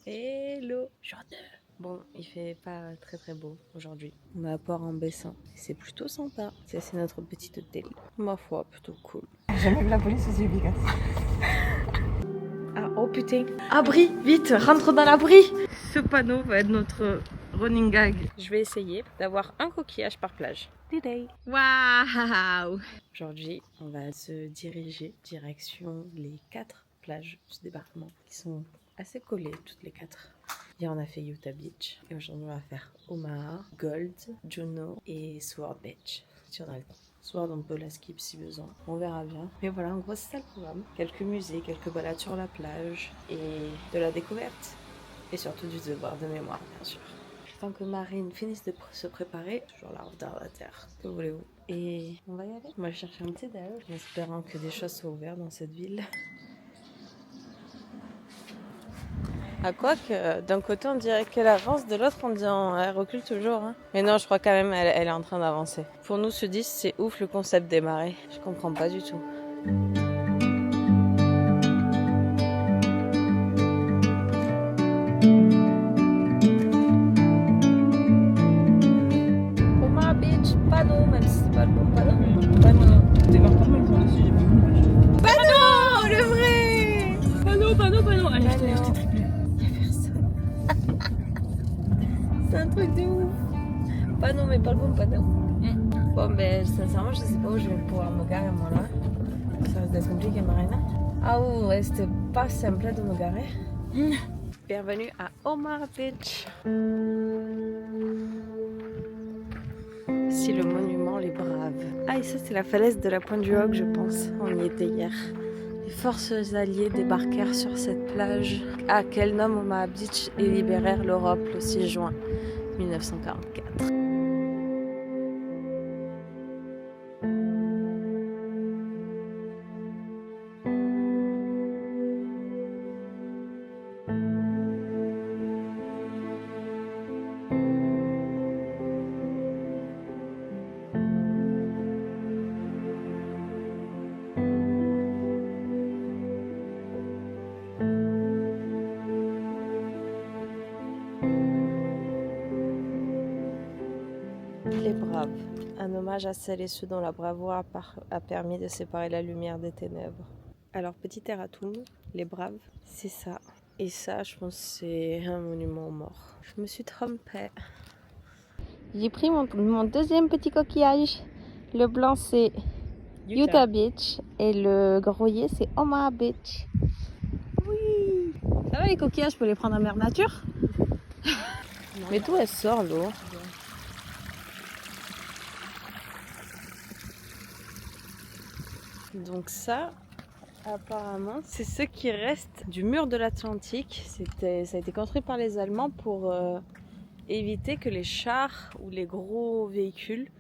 Hello, Bon, il fait pas très beau aujourd'hui. On a port en baissant. C'est plutôt sympa. Ça, c'est notre petit hôtel. Ma foi, plutôt cool. Jamais vu la police aussi efficace. Ah, oh putain. Abri, vite, rentre dans l'abri. Ce panneau va être notre running gag. Je vais essayer d'avoir un coquillage par plage. Waouh! Aujourd'hui, on va se diriger direction les 4 plages du débarquement qui sont assez collées toutes les 4. Hier, on a fait Utah Beach et aujourd'hui, on va faire Omaha, Gold, Juno et Sword Beach si on a le temps. Sword, on peut la skip si besoin. On verra bien. Mais voilà, en gros, c'est ça le programme. Quelques musées, quelques balades sur la plage et de la découverte. Et surtout du devoir de mémoire, bien sûr. Tant que Marine finisse de se préparer, toujours la route à la terre, que voulez-vous. Et on va y aller. On va chercher un petit déj, en espérant que des choses soient ouvertes dans cette ville. À quoi que d'un côté on dirait qu'elle avance, de l'autre on dirait elle recule toujours. Hein. Mais non, je crois quand même elle est en train d'avancer. Pour nous, ce 10, c'est ouf le concept des marées. Je comprends pas du tout. Omaha Beach, panneau, même si c'est pas le bon panneau. Panneau. Débarquement, ils sont dessus, j'ai pas vu. Panneau, le vrai. Panneau. Allez, je t'ai triplé. C'est un truc de ouf. Panneau, mais pas le bon panneau. Bon, ben, sincèrement, je sais pas où je vais pouvoir me garer, moi, là. Ça risque d'être compliqué, Marina. Ah, ouais, c'était pas simple de me garer. Bienvenue à Omaha Beach. Si le monument Les Braves. Ah, et ça, c'est la falaise de la Pointe du Hoc, je pense. On y était hier. Les forces alliées débarquèrent sur cette plage, qu'elles nomment Omaha Beach, et libérèrent l'Europe le 6 juin 1944. Les Braves, un hommage à celles et ceux dont la bravoure a permis de séparer la lumière des ténèbres. Alors, petit erratum, les Braves, c'est ça. Et ça, je pense, c'est un monument aux morts. Je me suis trompée. J'ai pris mon deuxième petit coquillage. Le blanc, c'est Utah Beach. Et le grouillé, c'est Omaha Beach. Oui! Ça va les coquillages, je peux les prendre en mer nature? Mais d'où elle sort l'eau? Donc ça, apparemment, c'est ce qui reste du mur de l'Atlantique. Ça a été construit par les Allemands pour éviter que les chars ou les gros véhicules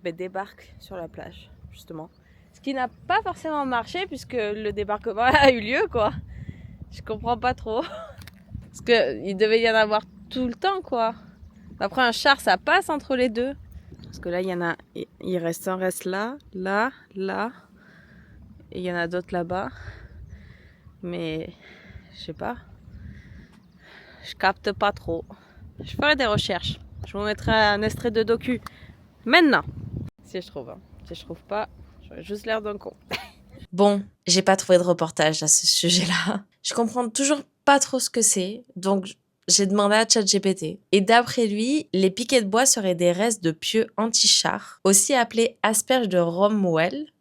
débarquent sur la plage, justement. Ce qui n'a pas forcément marché puisque le débarquement a eu lieu, quoi. Je comprends pas trop. Parce qu'il devait y en avoir tout le temps, quoi. Après, un char, ça passe entre les deux. Parce que là, il reste un reste là, là. Et il y en a d'autres là-bas. Mais je sais pas. Je capte pas trop. Je ferai des recherches. Je vous mettrai un extrait de docu maintenant. Si je trouve. Hein. Si je trouve pas, j'aurais juste l'air d'un con. Bon, j'ai pas trouvé de reportage à ce sujet-là. Je comprends toujours pas trop ce que c'est. Donc j'ai demandé à ChatGPT. Et d'après lui, les piquets de bois seraient des restes de pieux anti-chars, aussi appelés asperges de Rommel.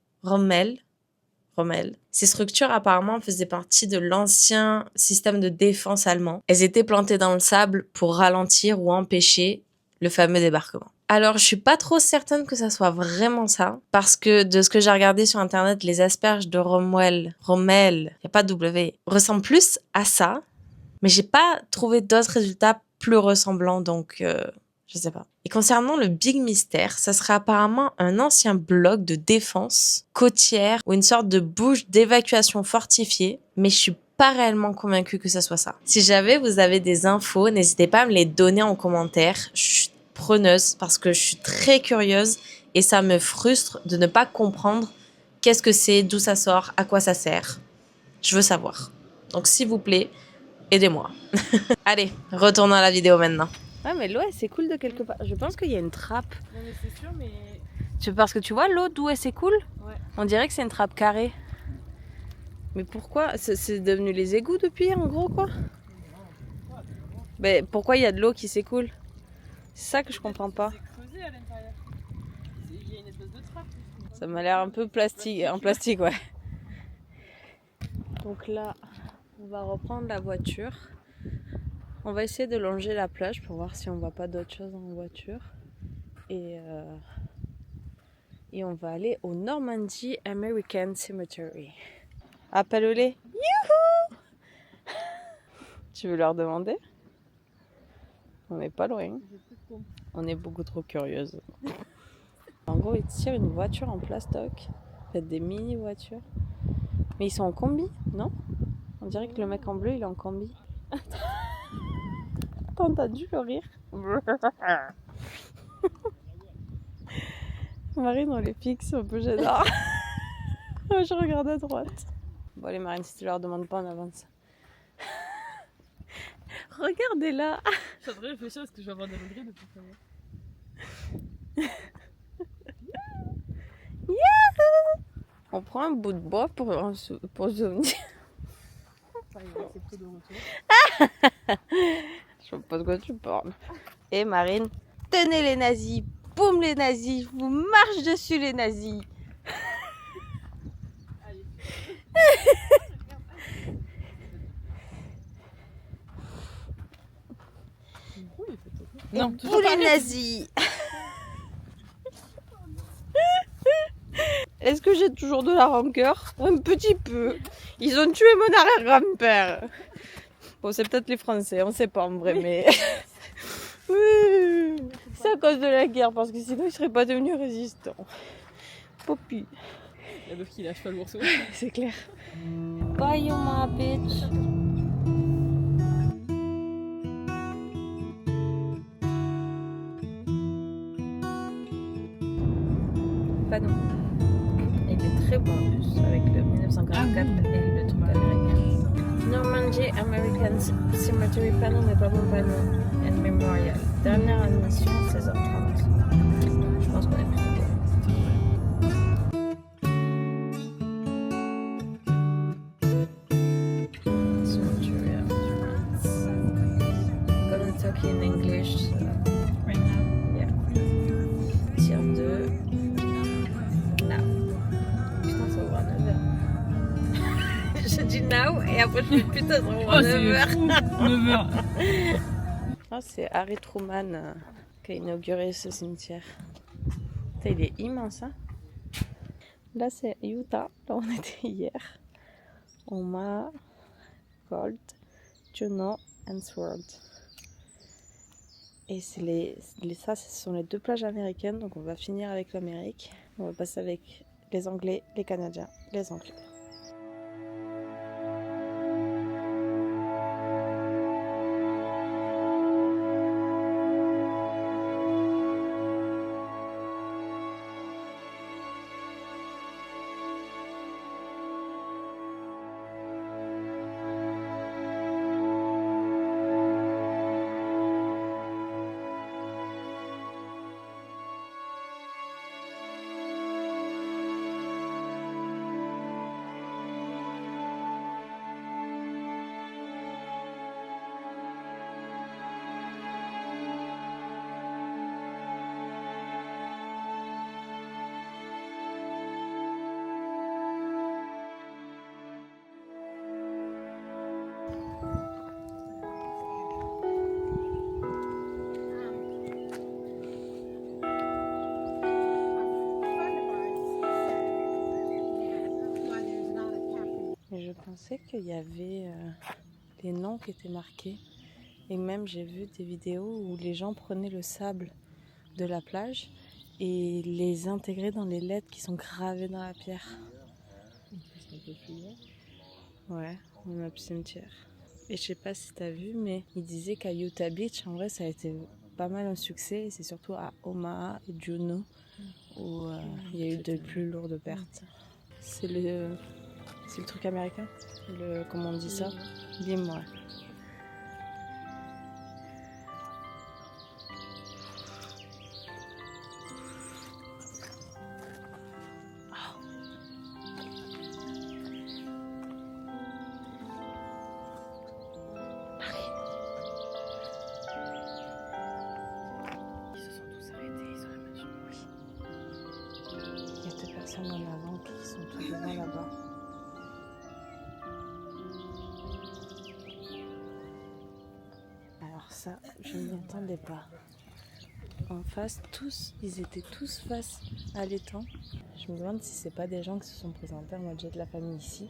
Ces structures apparemment faisaient partie de l'ancien système de défense allemand. Elles étaient plantées dans le sable pour ralentir ou empêcher le fameux débarquement. Alors, je suis pas trop certaine que ça soit vraiment ça, parce que de ce que j'ai regardé sur internet, les asperges de Rommel, y a pas de W, ressemblent plus à ça, mais j'ai pas trouvé d'autres résultats plus ressemblants, donc je sais pas. Et concernant le Big Mystère, ça serait apparemment un ancien bloc de défense côtière ou une sorte de bouche d'évacuation fortifiée, mais je suis pas réellement convaincue que ça soit ça. Si jamais vous avez des infos, n'hésitez pas à me les donner en commentaire. Je suis preneuse parce que je suis très curieuse et ça me frustre de ne pas comprendre qu'est-ce que c'est, d'où ça sort, à quoi ça sert. Je veux savoir. Donc s'il vous plaît, Aidez-moi. Allez, retournons à la vidéo maintenant. Ouais, mais l'eau, elle s'écoule de quelque part. Je pense qu'il y a une trappe. Non, mais c'est sûr, mais. Parce que tu vois l'eau d'où elle s'écoule, Ouais. on dirait que c'est une trappe carrée. Mais pourquoi? C'est devenu les égouts depuis, en gros, quoi? Mais pourquoi il y a de l'eau qui s'écoule? C'est ça que je comprends pas. C'est creusé à l'intérieur. Il y a une espèce de trappe. Ça m'a l'air un peu plastique, en plastique, ouais. Donc là, on va reprendre la voiture. On va essayer de longer la plage pour voir si on voit pas d'autres choses en voiture. Et on va aller au Normandy American Cemetery. Appelle-les. Youhou! Tu veux leur demander? On n'est pas loin. On est beaucoup trop curieuse. En gros, ils tirent une voiture en plastoc. En fait, des mini-voitures. Mais ils sont en combi, non? On dirait que le mec en bleu, il est en combi. T'as entendu le rire? Marine, on les fixe un peu, j'adore. Je regarde à droite. Bon, les Marines, si tu leur demandes pas, on avance. Regardez-la. Je suis en train de réfléchir, est-ce que je vais avoir des regrets de tout faire? On prend un bout de bois pour souvenir. C'est tout de retour. Je sais pas de quoi tu parles. Et Marine, tenez les nazis. Boum les nazis. Je vous marche dessus les nazis. Non, Boum toujours pas. les nazis. Est-ce que j'ai toujours de la rancœur? Un petit peu. Ils ont tué mon arrière-grand-père. Bon, c'est peut-être les Français, on sait pas en vrai, mais... Oui, c'est à cause de la guerre, parce que sinon ils seraient pas devenus résistants. Poppy. La meuf qui lâche pas le morceau. C'est clair. Bye, you my bitch. Panneau. Il est très bon en plus, avec le 1944 et le truc américain. Normandy American Cemetery panneau, mais pas bon panneau. And Memorial. Dernière admission, 16h30. Je pense qu'on est plutôt bon. Cemetery of France. Gonna talk in English. Right now. Yeah. Tier 2. Now. Putain, ça ouvre à 9h. J'ai dit now et après je me dis putain, ça ouvre à 9h. 9h. Ah, c'est Harry Truman qui a inauguré ce cimetière. Putain, il est immense, hein. Là, c'est Utah. Là, on était hier. Omaha, Gold, Juneau and Sword. Et ça, ce sont les deux plages américaines. Donc, on va finir avec l'Amérique. On va passer avec les Anglais, les Canadiens, les Anglais. Et je pensais qu'il y avait des noms qui étaient marqués. Et même j'ai vu des vidéos où les gens prenaient le sable de la plage et les intégraient dans les lettres qui sont gravées dans la pierre. Ouais, on a un cimetière. Et je sais pas si t'as vu, mais il disait qu'à Utah Beach, en vrai, ça a été pas mal un succès. Et c'est surtout à Omaha et Juneau où il y a eu de plus lourdes pertes. C'est le truc américain, comment on dit ça? Dis-moi. personnes en avant qui sont tout devant là-bas. Alors ça, je n'y attendais pas. En face, ils étaient tous face à l'étang. Je me demande si c'est pas des gens qui se sont présentés en mode jet de la famille ici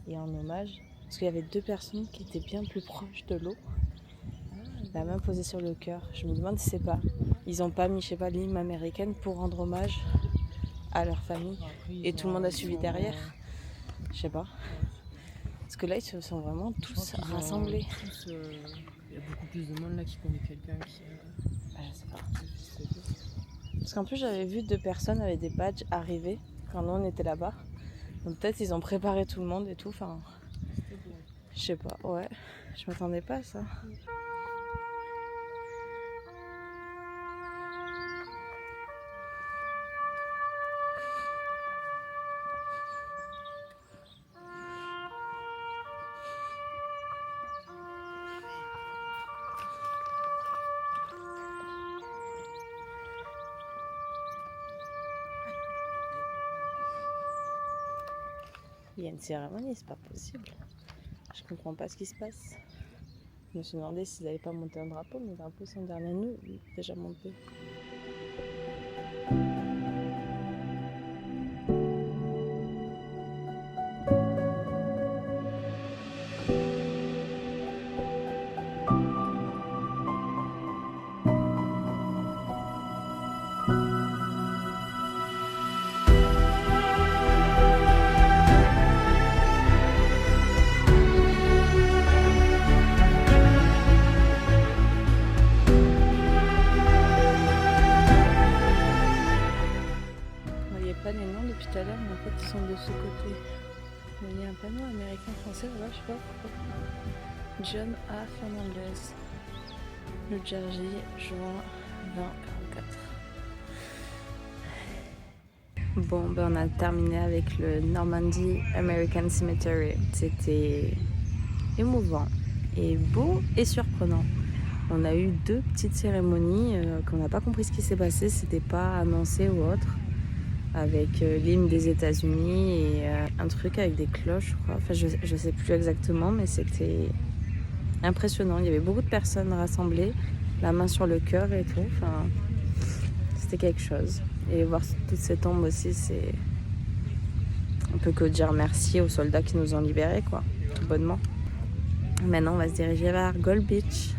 et en hommage. Parce qu'il y avait 2 personnes qui étaient bien plus proches de l'eau. La main posée sur le cœur. Je me demande si c'est pas. Ils ont pas mis, je sais pas, l'hymne américaine pour rendre hommage à leur famille. Et tout le monde a suivi derrière. Je sais pas. Parce que là, ils se sont vraiment tous rassemblés. Il y a beaucoup plus de monde là qui connaît quelqu'un qui. Je sais pas. Parce qu'en plus, j'avais vu 2 personnes avec des badges arriver quand nous on était là-bas. Donc peut-être ils ont préparé tout le monde et tout. Enfin, je sais pas. Ouais, je m'attendais pas à ça. Il y a une cérémonie, c'est pas possible. Je comprends pas ce qui se passe. Je me suis demandé s'ils n'allaient pas monter un drapeau, mais les drapeaux sont derrière nous, déjà montés. Tout à l'heure, mais en fait ils sont de ce côté. Mais il y a un panneau américain-français là-bas, je sais pas pourquoi. John A. Fernandez, New Jersey, juin 2044. Bon, ben on a terminé avec le Normandy American Cemetery. C'était émouvant et beau et surprenant. On a eu 2 petites cérémonies qu'on n'a pas compris ce qui s'est passé, c'était pas annoncé ou autre. Avec l'hymne des États-Unis et un truc avec des cloches, je crois. Enfin, je sais plus exactement, mais c'était impressionnant. Il y avait beaucoup de personnes rassemblées, la main sur le cœur et tout. Enfin, c'était quelque chose. Et voir toutes ces tombes aussi, c'est. On peut que dire merci aux soldats qui nous ont libérés, quoi, tout bonnement. Maintenant, on va se diriger vers Gold Beach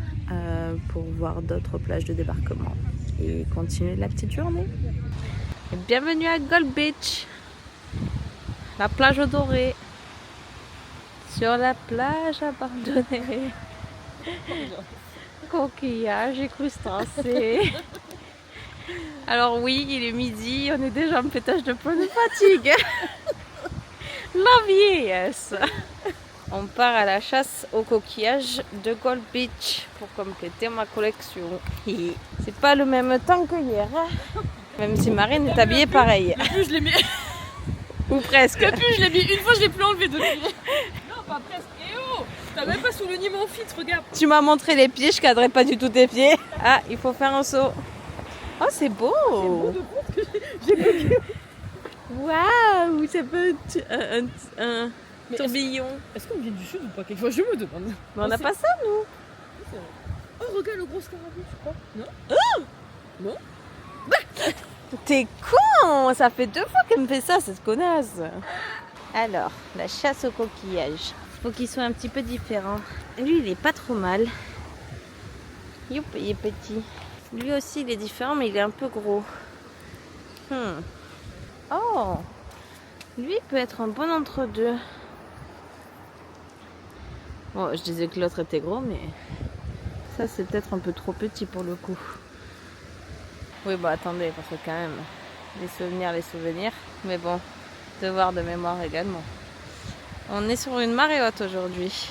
pour voir d'autres plages de débarquement et continuer la petite journée. Bienvenue à Gold Beach, la plage dorée, sur la plage abandonnée, coquillages et crustacés. Alors oui, il est midi, on est déjà en pétage de pleine fatigue. La vieillesse. On part à la chasse aux coquillages de Gold Beach pour compléter ma collection. C'est pas le même temps que hier. Même si Marine est habillée pareil. Depuis je l'ai mis. Ou presque. Depuis je l'ai mis une fois, je l'ai plus enlevé depuis. Non, pas presque. Eh oh, t'as même pas souligné mon fit, regarde. Tu m'as montré les pieds, je cadrais pas du tout tes pieds. Ah, il faut faire un saut. Oh, c'est beau. C'est beau de fou que j'ai bloqué. Waouh, ça peut être un tourbillon. Est-ce qu'on vient du sud ou pas? Quelquefois je me demande. Mais on n'a pas ça, nous. Oh, regarde le gros scarabée, je crois. Non? Oh non. T'es con. Ça fait 2 fois qu'elle me fait ça, cette connasse. Alors, la chasse aux coquillages. Faut qu'il soit un petit peu différent. Lui, il est pas trop mal. Youp, il est petit. Lui aussi, il est différent, mais il est un peu gros. Oh, lui, il peut être un bon entre-deux. Bon, je disais que l'autre était gros, mais ça, c'est peut-être un peu trop petit pour le coup. Oui, bah attendez, parce que quand même, les souvenirs. Mais bon, devoir de mémoire également. On est sur une marée haute aujourd'hui.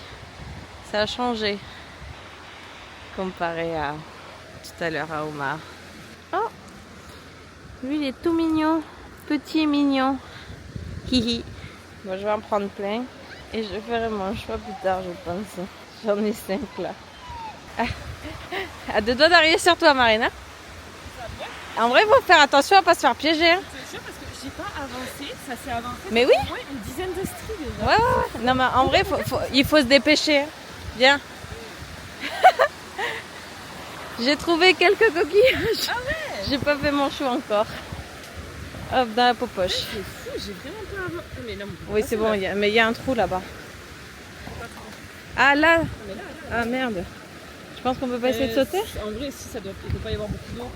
Ça a changé comparé à tout à l'heure à Omar. Oh, lui, il est tout mignon. Petit et mignon. Hihi. Moi, je vais en prendre plein. Et je ferai mon choix plus tard, je pense. J'en ai 5 là. À 2 doigts d'arriver sur toi, Marina. En vrai, il faut faire attention à ne pas se faire piéger. Hein. C'est sûr parce que je j'ai pas avancé, ça s'est avancé. Mais oui. Ouais, une dizaine de stries déjà. Ouais. Non mais en vrai, il faut se dépêcher. Viens. J'ai trouvé quelques coquillages. Ah ouais. J'ai pas fait mon chou encore. Hop, dans la popoche. C'est fou, j'ai vraiment pas avancé. Mais là, Oui, c'est bon, mais il y a un trou là-bas. Ah là. Mais là, Ah merde. Je pense qu'on peut pas essayer de sauter. En vrai, si ça doit, il doit pas y avoir beaucoup d'eau.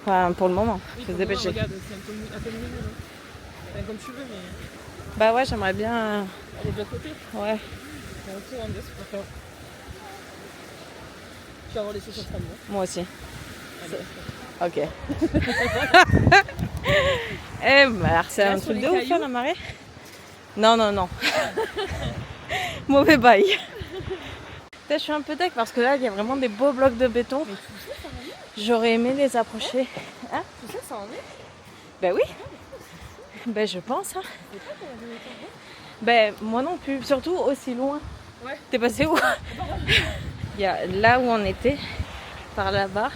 Enfin, pour le moment, Oui, faut se pour le moment, dépêcher. regarde, c'est un peu mignon. Hein. Enfin, comme tu veux, mais Bah ouais, j'aimerais bien. aller de l'autre côté. Ouais. Il y a un tour en deux, c'est pas grave. Tu vas avoir les chaussures tramway. Moi aussi. Allez, Ok. Eh bah, c'est Là, un sur truc les de ouf, cailloux. hein, la marée. Non. Mauvais bail. Putain, je suis un peu deck parce que là, il y a vraiment des beaux blocs de béton. Mais tout ça, ça en est. J'aurais aimé les approcher. Hein? Tout ça, ça en est. Ben oui. Ben je pense. Hein. Je sais pas qu'on avait autant d'eau. Ben moi non plus. Surtout aussi loin. Ouais. T'es passé où? Il y a là où on était, par là-bas,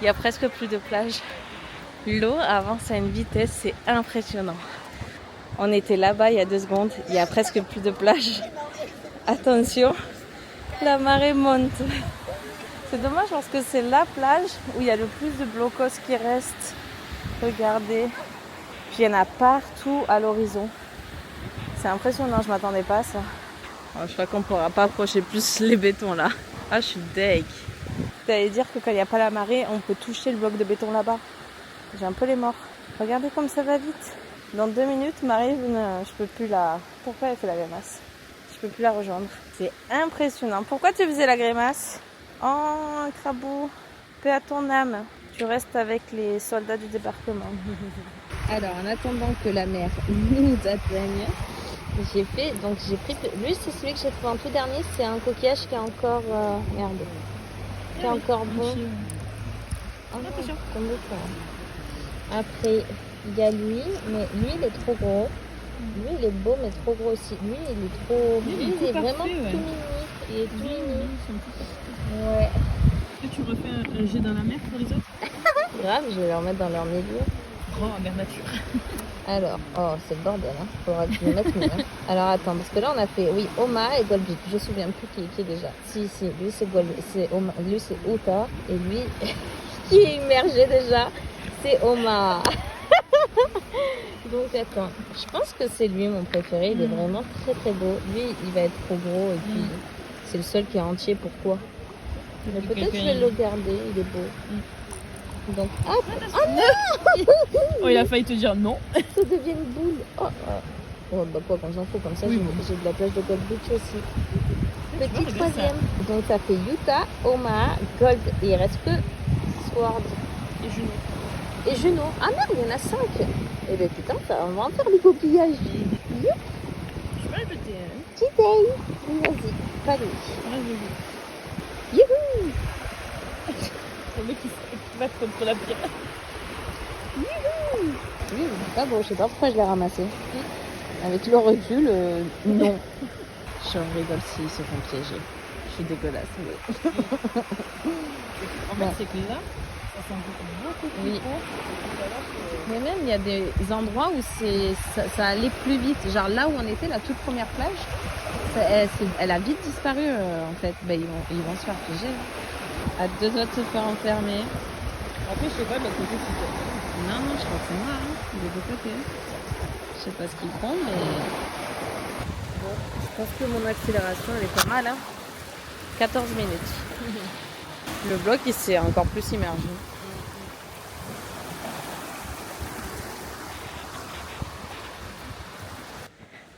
il y a presque plus de plage. L'eau avance à une vitesse, c'est impressionnant. On était là-bas il y a 2 secondes, il y a presque plus de plage. Attention, la marée monte. C'est dommage parce que c'est la plage où il y a le plus de blocos qui restent. Regardez. Puis il y en a partout à l'horizon. C'est impressionnant, je m'attendais pas à ça. Oh, je crois qu'on pourra pas approcher plus les bétons là. Ah, je suis deg. T'allais dire que quand il n'y a pas la marée, on peut toucher le bloc de béton là-bas. J'ai un peu les morts. Regardez comme ça va vite. Dans 2 minutes, Marie, je peux plus la... Pourquoi elle fait la grimace? Je peux plus la rejoindre. C'est impressionnant. Pourquoi tu faisais la grimace? Oh, un crabeau. Paix à ton âme. Tu restes avec les soldats du débarquement. Alors, en attendant que la mer nous atteigne, j'ai pris, lui c'est celui que j'ai trouvé en tout dernier, c'est un coquillage qui est encore, qui est encore bon. Oh non, comme le fond. Après, il y a lui, mais lui il est trop gros. Lui il est beau mais trop gros aussi. Lui il est trop, lui il est vraiment tout mini. Il est tout mini. Ouais. Est-ce que tu refais un jet dans la mer pour les autres? Grave, je vais les remettre dans leur milieu. Grand, mer nature. Alors, oh, c'est le bordel, hein. Faudra que je le mette mieux. Hein. Alors, attends, parce que là, on a fait, oui, Oma et Golbit. Je me souviens plus qui est déjà. Si, lui, c'est Oma, lui, c'est Uta. Et lui, qui est immergé déjà, c'est Oma. Donc, attends, je pense que c'est lui, mon préféré. Il est vraiment très, très beau. Lui, il va être trop gros. Et puis, c'est le seul qui est entier. Pourquoi? Mais peut-être que je vais le garder. Il est beau. Donc, hop! Oh non! Oh, il a failli te dire non. Ça devient une boule. Oh bah quoi, qu'on s'en fout, comme ça, Oui, j'ai de la plage de Gold Beach aussi. Petit regarde troisième. Donc ça fait Utah, Omaha, Gold, et il reste que Sword. Et Juno. Et Juno. Ah merde, il y en a 5. Eh ben putain, on va en faire des coquillages. Youp, Je vais répéter. Hein. petit day. Vas-y, pas lui. Youhou! Le mec qui se bat contre la pierre. Youhou! Oui, pas beau, je sais pas pourquoi je l'ai ramassé. Avec le recul, non. Je rigole s'ils se font piéger. Je suis dégueulasse, mais... En fait, c'est que là, ça sent beaucoup plus Oui. gros. Mais même, il y a des endroits où ça allait plus vite. Genre là où on était, la toute première plage, elle a vite disparu, en fait. Ben, ils vont se faire piéger. À 2 doigts de se faire enfermer. Après, je sais pas, mais côté c'est Non, je crois que c'est moi, hein, des 2 côtés. Je sais pas ce qu'ils font, mais... Bon, je pense que mon accélération, elle est pas mal, hein. 14 minutes. Le bloc, il s'est encore plus immergé.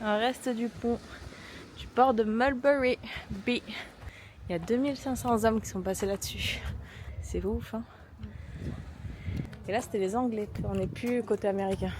Un reste du pont du port de Mulberry Bay. Il y a 2500 hommes qui sont passés là-dessus. C'est ouf, hein. Et là, c'était les Anglais. On n'est plus côté américain.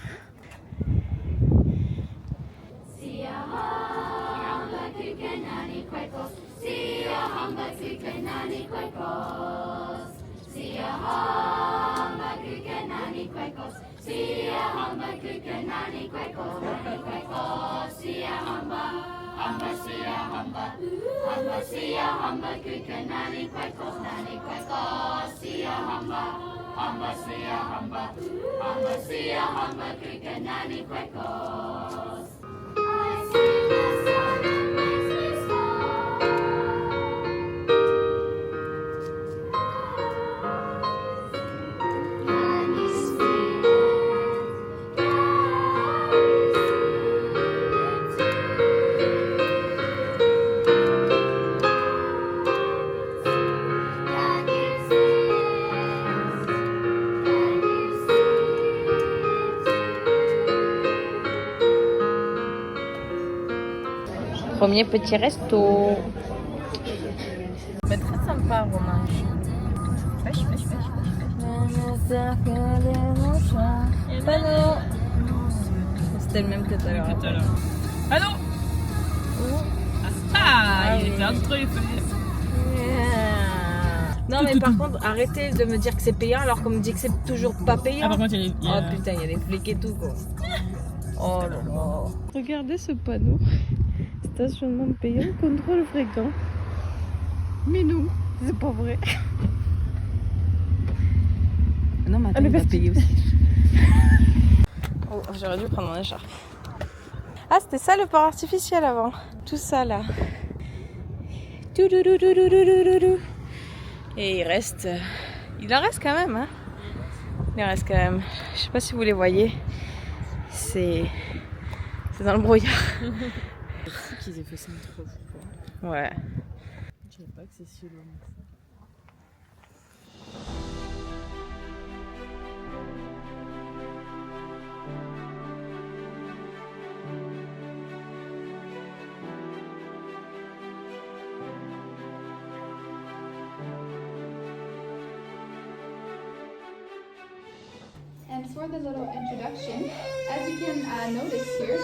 Premier petit resto. Mais très sympa, Romain. Pêche. C'était le même que tout à l'heure. Allô. Ah, il est plein de trucs. Non mais par contre, arrêtez de me dire que c'est payant alors qu'on me dit que c'est toujours pas payant. Ah, par contre, il y a... Oh putain, il y a des flics et tout quoi. Oh là là. Regardez ce panneau. Stationnement payant, contrôle fréquent. Mais non, c'est pas vrai. Non mais attends, il va payer aussi. Oh, j'aurais dû prendre mon écharpe. Ah, c'était ça le port artificiel avant. Tout ça là. Et il en reste quand même, hein. Il en reste quand même. Je sais pas si vous les voyez. C'est dans le brouillard. C'est qu'ils aient fait ça une trop fois. Ouais. Je savais pas que c'est si loin. And for the little introduction, as you can notice here,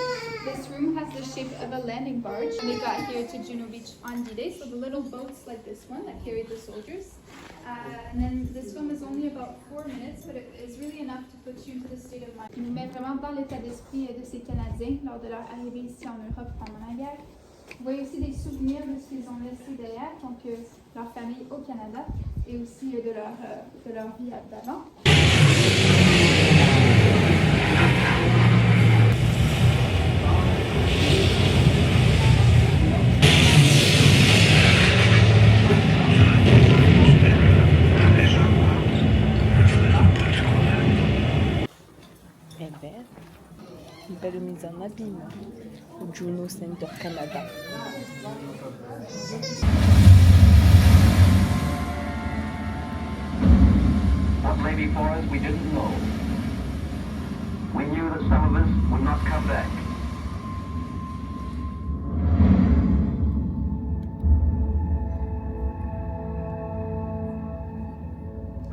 this room has the shape of a landing barge. We got here to Juno Beach on D-Day, so the little boats like this one that carried the soldiers. And then this film is only about 4 minutes, but it is really enough to put you into the state of mind. Il nous met vraiment dans l'état d'esprit de ces Canadiens lors de leur arrivée ici en Europe pendant la guerre. Vous voyez aussi des souvenirs de ce qu'ils ont laissé derrière, donc leur famille au Canada, et aussi de leur vie d'avant. Une belle mise en abîme. Juno Center Canada. What lay before us we didn't know. We knew that some of us would not come back.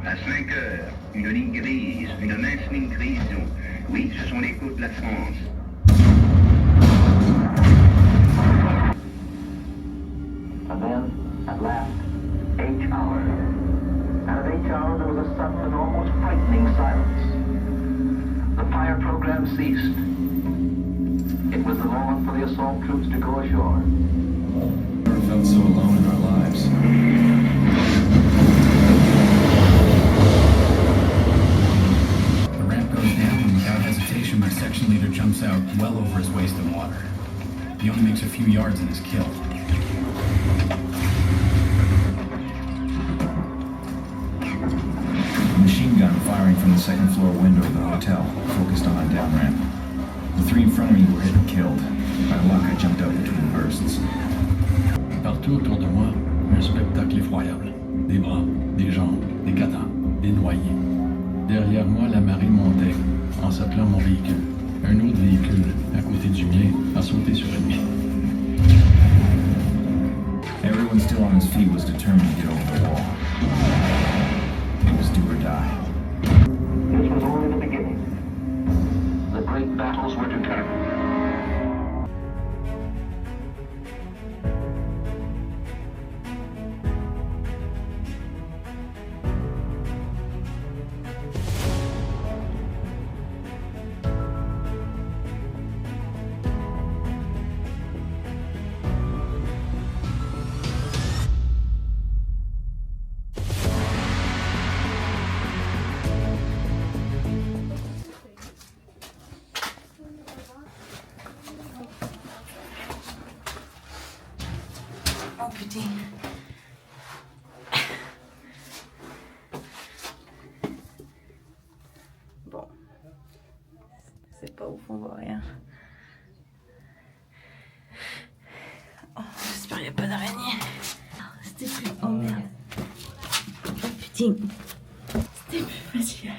À 5 heures, une ligne grise, une mince ligne grise. Oui, ce sont les côtes de la France. And then, at last, H-hour. And at H-hour there was a sudden and almost frightening silence. The fire program ceased. It was the moment for the assault troops to go ashore. We never felt so alone in our lives. The ramp goes down and without hesitation my section leader jumps out well over his waist in water. He only makes a few yards and is killed. A machine gun firing from the second floor window of the hotel focused on a down ramp. The three in front of me were hit and killed. By luck, I jumped out between bursts. Partout autour de moi, un spectacle effroyable. Des bras, des jambes, des cadavres, des noyés. Derrière moi, la marée montait, en s'appelant mon véhicule. Un autre véhicule, à côté du mien, a sauté sur lui. Everyone still on his feet was determined to get over the wall. It was do or die. This was only the beginning. The great battles were to come. on voit rien. Oh, j'espère qu'il n'y a pas d'araignée. C'était plus... Oh merde. Oh putain. C'était plus facile.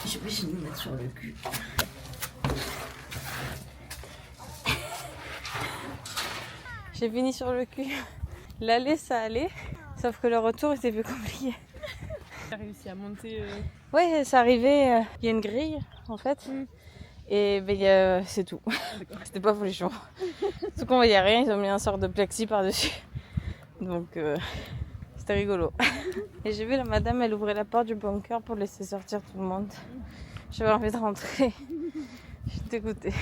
J'ai obligé de me mettre sur le cul. J'ai fini sur le cul. L'aller, ça allait. Sauf que le retour était plus compliqué. T'as réussi à monter Ouais, c'est arrivé. Il y a une grille, en fait. Et ben, c'est tout. C'était pas folichon. Tout qu'on voyait rien, ils ont mis un sort de plexi par-dessus. Donc, c'était rigolo. Et j'ai vu la madame, elle ouvrait la porte du bunker pour laisser sortir tout le monde. J'avais envie de rentrer. J'étais dégoûtée.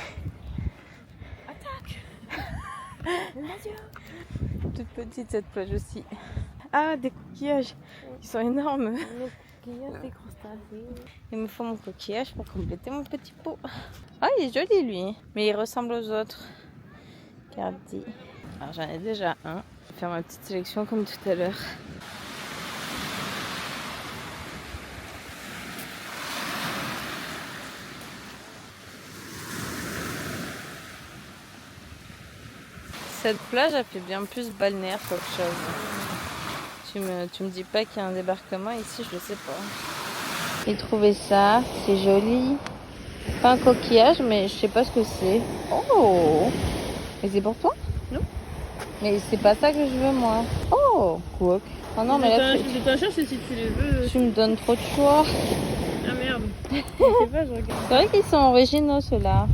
Toute petite cette plage aussi. Ah, des coquillages. Ils sont énormes. Il me faut mon coquillage pour compléter mon petit pot. Ah, il est joli lui. Mais il ressemble aux autres. Regardez. Alors j'en ai déjà un. Je vais faire ma petite sélection comme tout à l'heure. Cette plage a fait bien plus balnéaire qu'autre chose. Tu me dis pas qu'il y a un débarquement ici, je le sais pas. J'ai trouvé ça, c'est joli. Pas un coquillage, mais je sais pas ce que c'est. Oh! Mais c'est pour toi? Non. Mais c'est pas ça que je veux moi. Oh! Quoi? Oh non, mais là, Je t'en cherche si tu les veux. tu me donnes trop de choix. Ah merde. Je sais pas, je regarde. C'est vrai qu'ils sont originaux ceux-là.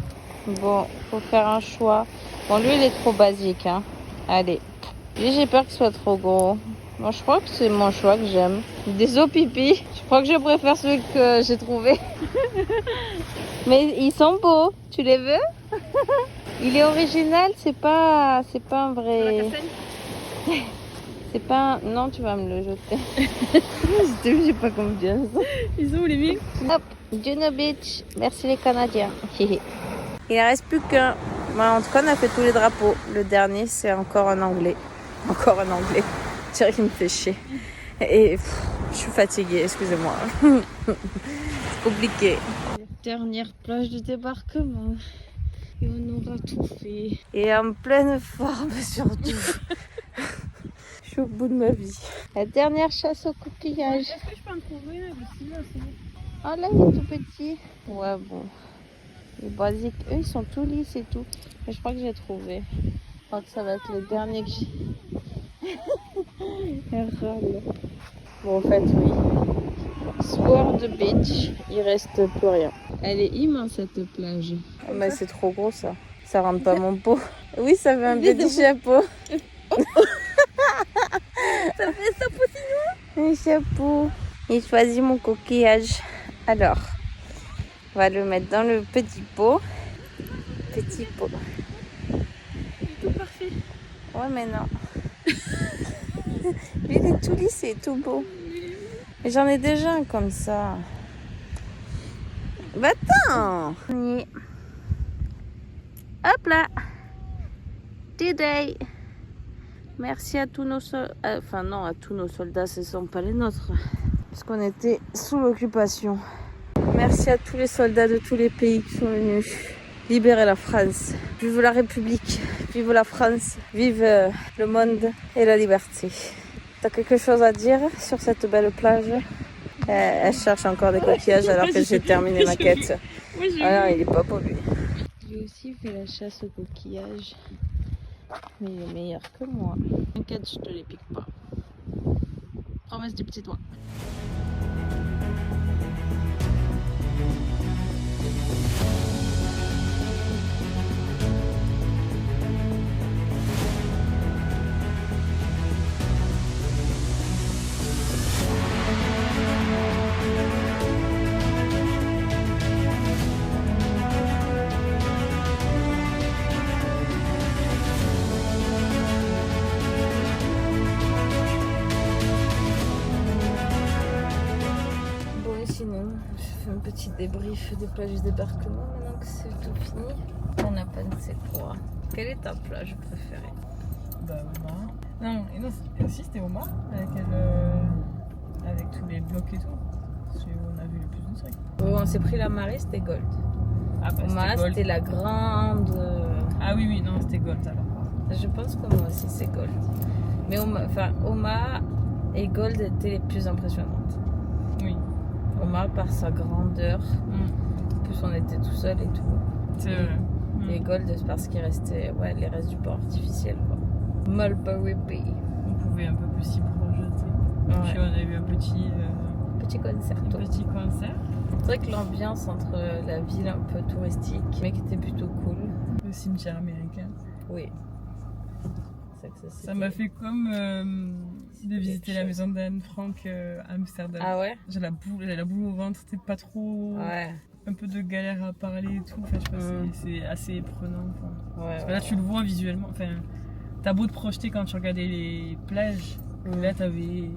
Bon, faut faire un choix. Bon, lui, il est trop basique, hein. Allez. Lui, j'ai peur qu'il soit trop gros. Bon, je crois que c'est mon choix que j'aime. Des os pipi. Je crois que je préfère ceux que j'ai trouvés. Mais ils sont beaux. Tu les veux? Il est original, c'est pas un vrai... C'est pas un... Non, tu vas me le jeter. J'ai pas confiance. Ils sont où les miens? Hop, Juno Beach. Merci les Canadiens. Il ne reste plus qu'un. En tout cas, on a fait tous les drapeaux. Le dernier, c'est encore un anglais. Encore un anglais. Thierry qui me fait chier. Et je suis fatiguée, excusez-moi. C'est compliqué. Dernière plage de débarquement. Et on aura tout fait. Et en pleine forme surtout. Je suis au bout de ma vie. La dernière chasse au coquillage. Est-ce que je peux en trouver là? Ah là, il est tout petit. Ouais, bon. Les basiques, eux, ils sont tout lisses et tout. Mais je crois que j'ai trouvé. Je crois que ça va être le dernier que j'ai. Elle râle. Bon, en fait, oui. Sword Beach, il reste plus rien. Elle est immense cette plage. Oh, mais c'est trop gros ça. Ça rentre pas mon pot. Oui, ça fait un petit chapeau. Ça fait ça pour sinon. Un chapeau. J'ai choisi mon coquillage. Alors, on va le mettre dans le petit pot. Petit pot. Tout parfait. Ouais, mais non. Lui, il est tout lisse et tout beau. Et j'en ai déjà un comme ça. Bah attends. Hop là. Today. Merci à tous nos soldats. Enfin non, à tous nos soldats, ce ne sont pas les nôtres. Parce qu'on était sous l'occupation. Merci à tous les soldats de tous les pays qui sont venus libérer la France. Vive la République, vive la France, vive le monde et la liberté. T'as quelque chose à dire sur cette belle plage? Elle cherche encore des coquillages alors que j'ai terminé ma quête. Ah non, il est pas pour lui. Lui aussi fait la chasse aux coquillages. Mais il est meilleur que moi. T'inquiète, je te les pique pas. Ramasse des petits doigts. Un petit débrief des plages de débarquement maintenant que c'est tout fini. On a pensé quoi? Quelle est ta plage préférée? Bah Omar. Non, et non, aussi c'était Omar avec tous les blocs et tout. C'est où on a vu le plus de trucs. Bon, on s'est pris la marée, c'était Gold. Ah bah Omaha, c'était Gold. c'était la grande. Ah oui, non, c'était Gold alors. Je pense que moi aussi c'est Gold. Mais Omaha et Gold étaient les plus impressionnantes. Oui. Omaha par sa grandeur. En plus, on était tout seul et tout. C'est vrai. Et Gold, c'est parce qu'il restait les restes du port artificiel. Quoi. Mulberry Bay. On pouvait un peu plus s'y projeter. Puis on a eu un petit concert. C'est vrai que l'ambiance entre la ville un peu touristique, mais qui était plutôt cool. Le cimetière américain. Oui. Ça m'a fait comme de visiter la maison d'Anne Frank à Amsterdam. Ah ouais? J'ai la boule au ventre, c'était pas trop. Ouais. Un peu de galère à parler et tout. Enfin, je sais pas, c'est assez prenant. Parce que là, tu le vois visuellement. Enfin, t'as beau te projeter quand tu regardais les plages. Là, t'avais.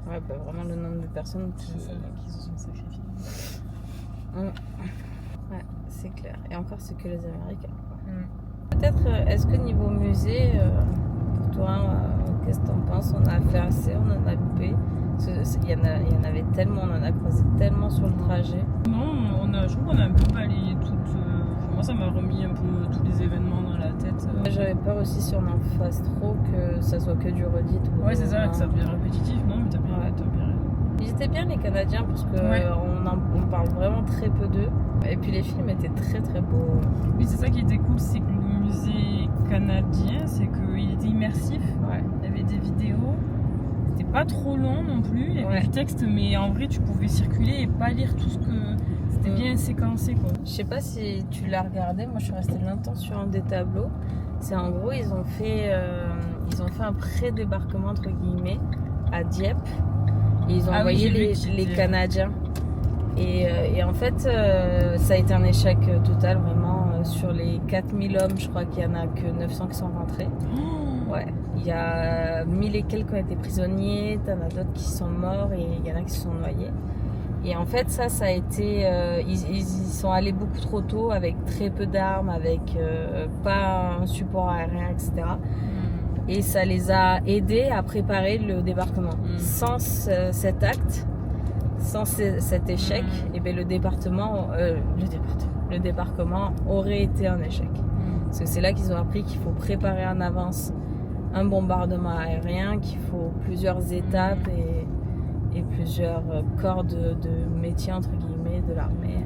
Ouais, bah vraiment le nombre de personnes qui se sont sacrifiées. Ouais, c'est clair. Et encore, c'est que les Américains. Peut-être, est-ce que niveau musée, pour toi, qu'est-ce que t'en penses? On a fait assez, on en a loupé. Il y en avait tellement, on en a croisé tellement sur le trajet. Non, je trouve qu'on a un peu balayé tout. Moi, ça m'a remis un peu tous les événements dans la tête. J'avais peur aussi si on en fasse trop que ça soit que du redit. Ouais, c'est ça, que ça devient répétitif. Non, mais t'as bien raison. Ils étaient bien les Canadiens parce que on parle vraiment très peu d'eux. Et puis les films étaient très très beaux. Oui, c'est ça qui était cool, c'est que le musée canadien, c'est qu'il était immersif. Il y avait des vidéos. C'était pas trop long non plus. Il y avait du texte, mais en vrai, tu pouvais circuler et pas lire tout ce que. C'était bien séquencé, quoi. Je sais pas si tu l'as regardé. Moi, je suis restée longtemps sur un des tableaux. C'est en gros, ils ont fait un pré-débarquement entre guillemets à Dieppe. Et ils ont envoyé les Canadiens. Et en fait, ça a été un échec total, vraiment. Sur les 4000 hommes, je crois qu'il y en a que 900 qui sont rentrés. Ouais. Il y a 1000 et quelques qui ont été prisonniers, t'en as d'autres qui sont morts et il y en a qui se sont noyés. Et en fait, ça a été... ils y sont allés beaucoup trop tôt, avec très peu d'armes, avec pas un support aérien, etc. Et ça les a aidés à préparer le débarquement. Sans cet acte, sans cet échec, et bien le débarquement aurait été un échec. Parce que c'est là qu'ils ont appris qu'il faut préparer en avance un bombardement aérien, qu'il faut plusieurs étapes et plusieurs corps de métier entre guillemets de l'armée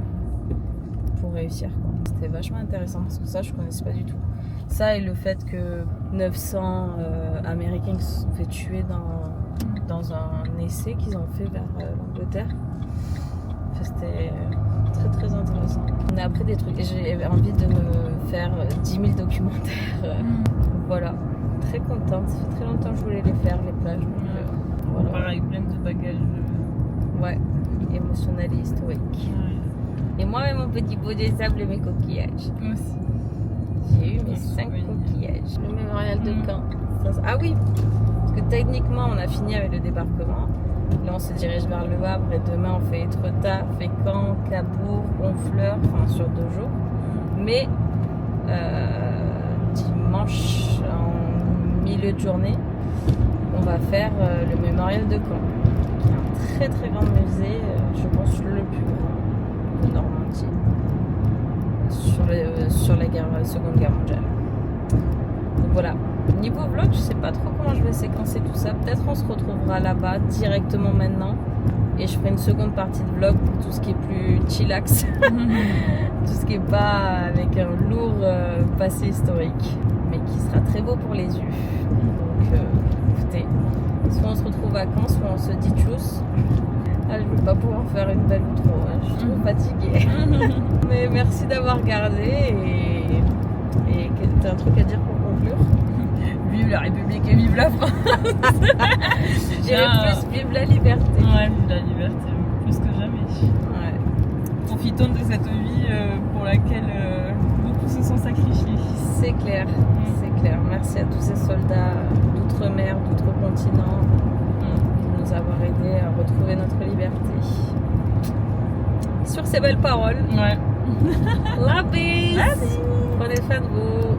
pour réussir, quoi. C'était vachement intéressant parce que ça je connaissais pas du tout. Ça et le fait que 900 Américains se sont fait tuer dans un essai qu'ils ont fait vers l'Angleterre. Enfin, c'était très très intéressant. On a appris des trucs et j'ai envie de me faire 10 000 documentaires. Voilà, très contente. Ça fait très longtemps que je voulais les faire, les plages. Donc, voilà. Pareil, plein de bagages. Ouais, émotionnel et historique. Et moi, mon petit pot de sable et mes coquillages. Moi aussi. J'ai eu mes 5 coquillages. Le mémorial de Caen. Ah oui, parce que techniquement, on a fini avec le débarquement. Là, on se dirige vers Le Havre et demain, on fait Étretat, Fécamp, Cabourg, Honfleur, enfin sur 2 jours. Mais dimanche, en milieu de journée, on va faire le mémorial de Caen, qui est un très très grand musée, je pense le plus grand de Normandie, sur la Seconde Guerre mondiale. Donc voilà. Niveau vlog, je sais pas trop comment je vais séquencer tout ça. Peut-être on se retrouvera là-bas directement maintenant. Et je ferai une seconde partie de vlog pour tout ce qui est plus chillax. Tout ce qui est pas avec un lourd passé historique. Mais qui sera très beau pour les yeux. Donc écoutez, soit on se retrouve à Caen, soit on se dit tchuss. Ah, je vais pas pouvoir faire une belle outro, hein. Je suis trop fatiguée. Mais merci d'avoir regardé et t'as un truc à dire pour conclure? Vive la République et vive la France. J'irais plus vive la liberté. Ouais, vive la liberté, plus que jamais. Ouais. Profitons de cette vie pour laquelle beaucoup se sont sacrifiés. C'est clair, c'est clair. Merci à tous ces soldats d'outre-mer, d'outre-continent de nous avoir aidés à retrouver notre liberté. Sur ces belles paroles, ouais. la bise. Prenez soin de vous.